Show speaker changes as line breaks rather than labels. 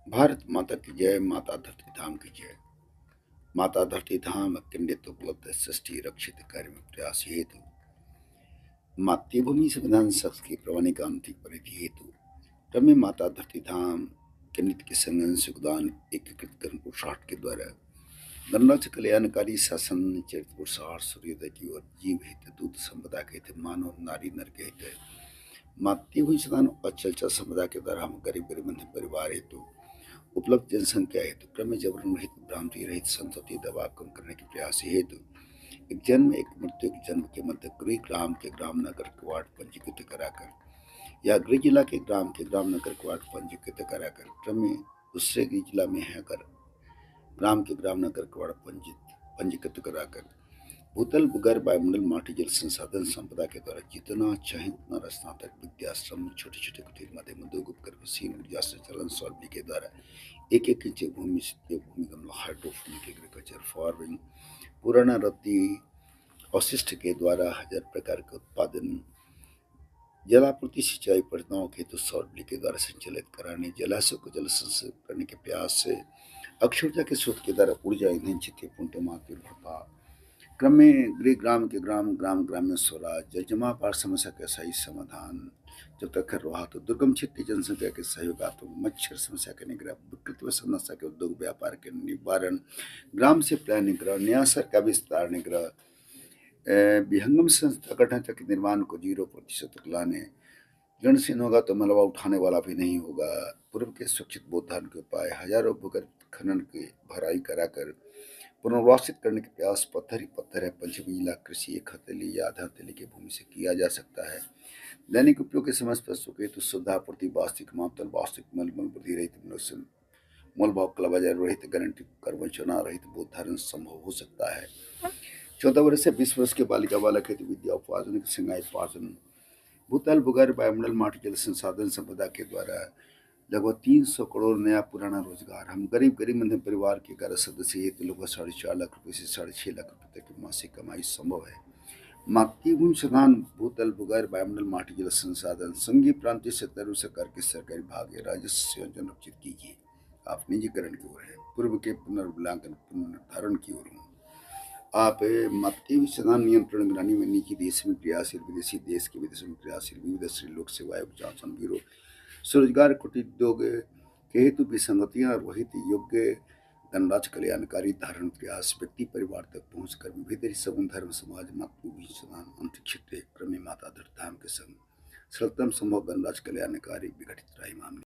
भारत माता की जय, माता धरती धाम की जय। माता धरती धाम अखंडित उपलब्ध सृष्टि रक्षित कार्य में प्रयास हेतु मातृभूमि संविधान शख्स की प्रमाणिक आंतरिक परिधि हेतु क्रम माता धरती धाम किन्नित के संघर्ष योगदान एकीकृत कर्म पुरुषार्थ के द्वारा गणराज्य कल्याणकारी शासन चरित्र पुरुषार्थ सूर्योदय की ओर जीव हित दूत संपदा के हित मानव नारी नर के हित मातृभूमि संविधान अचल संपदा के द्वारा हम गरीब गरीब मध्यम परिवार हेतु उपलब्ध जनसंख्या हेतु क्रम जबरन रहित भ्रांति रहित संतति दबाव कम करने के प्रयास हेतु एक जन्म एक मृत्यु के जन्म के मध्य गृह ग्राम के ग्राम नगर के वार्ड पंजीकृत कराकर या गृह जिला के ग्राम नगर के वार्ड पंजीकृत कराकर क्रम में दूसरे गृह जिला में है अगर ग्राम के ग्राम नगर के वार्ड पंजीकृत कराकर भूतल भूगर्भ वायुमंडल माटी जल संसाधन संपदा के द्वारा जितना चाहे उतना स्नातक विद्याश्रम छोटे छोटे कुटीर मध्यम उद्योग उपकर मशीन ऊर्जा संचालन सौरभी के द्वारा एक एक इंच भूमि से भूमि गमला हाइड्रोफोनिक एग्रीकल्चर फार्मिंग पुराना रत्ती अवशिष्ट के द्वारा हजार प्रकार के उत्पादन जलापूर्ति सिंचाई परियोजनाओं के हेतु सौर बिजली के द्वारा संचालित कराने जलाशय को जल संचय करने के प्रयास से अक्षय ऊर्जा के स्रोत के द्वारा ऊर्जा ईंधन चित्र पुंटमार्ग भोपाल क्रम में गृह ग्राम के ग्राम ग्राम ग्रामीण स्वराज जल जमाव समस्या का सही समाधान जब तक कर रहा तो दुर्गम क्षेत्र की जनसंख्या के सहयोगात्मक मच्छर समस्या के निग्रह विकृत व समस्या के उद्योग व्यापार के निवारण ग्राम से प्लान निग्रह न्यासर का विस्तार निग्रह विहंगम संस्था गठन के निर्माण को 0% तक लाने जनशीन होगा तो मलबा उठाने वाला भी नहीं होगा पूर्व के सुरक्षित बोधान के उपाय हजारों भूगर्भ खनन की भराई कराकर पुनर्वासित करने के प्रयास पत्थर ही पत्थर है पंचमी जिला कृषि एक हथेली या आधा हथेली की भूमि से किया जा सकता है दैनिक उपयोग के समझ पर सुखे तो शुद्धापूर्ति वास्तविक मापदंड वास्तविक मल मल वृद्धि रहित मनुष्य मोल भाव कलाबाजार रहित गारंटी कर्मचना रहित बोध धारण संभव हो सकता है 14 वर्ष से 20 वर्ष के बालिका बालक हेतु विद्या उपार्जन सिंगाई पार्जन भूतल भूगर्भ वायुमंडल माटी जल संसाधन संपदा के द्वारा लगभग 300 करोड़ नया पुराना रोजगार हम गरीब गरीब मध्यम परिवार के 11 सदस्य हेतु लगभग 4.5 लाख रुपए से 6.5 लाख रुपए तक की मासिक कमाई संभव है मातृभूमि संधान भूतल भूगर्भ वायुमंडल माटी जल संसाधन संघीय प्रांतीय सत्तारूढ़ सरकार के सरकारी भाग राजस्व संयोजन रक्षित कीजिए आप निजीकरण की ओर है पूर्व के पुनर्मूल्यांकन पुनर्निर्धारण की ओर हूँ आप मातृ संधान नियंत्रण निगरानी में निजी देश में क्रियाशील विदेशी देश के विदेशों में क्रियाशील विविध श्री लोक सेवा जांचन ब्यूरो स्वरोजगार कुटीर उद्योग के हेतु विसंगतियां रोहित योग्य धनराज कल्याणकारी धारण प्रयास व्यक्ति परिवार तक पहुंचकर विविध सगुन धर्म समाज मातृभूमि समान अंतरिक्ष क्रम माता धर धाम के संग सरलतम संभव धनराज कल्याणकारी विघटित राही मामले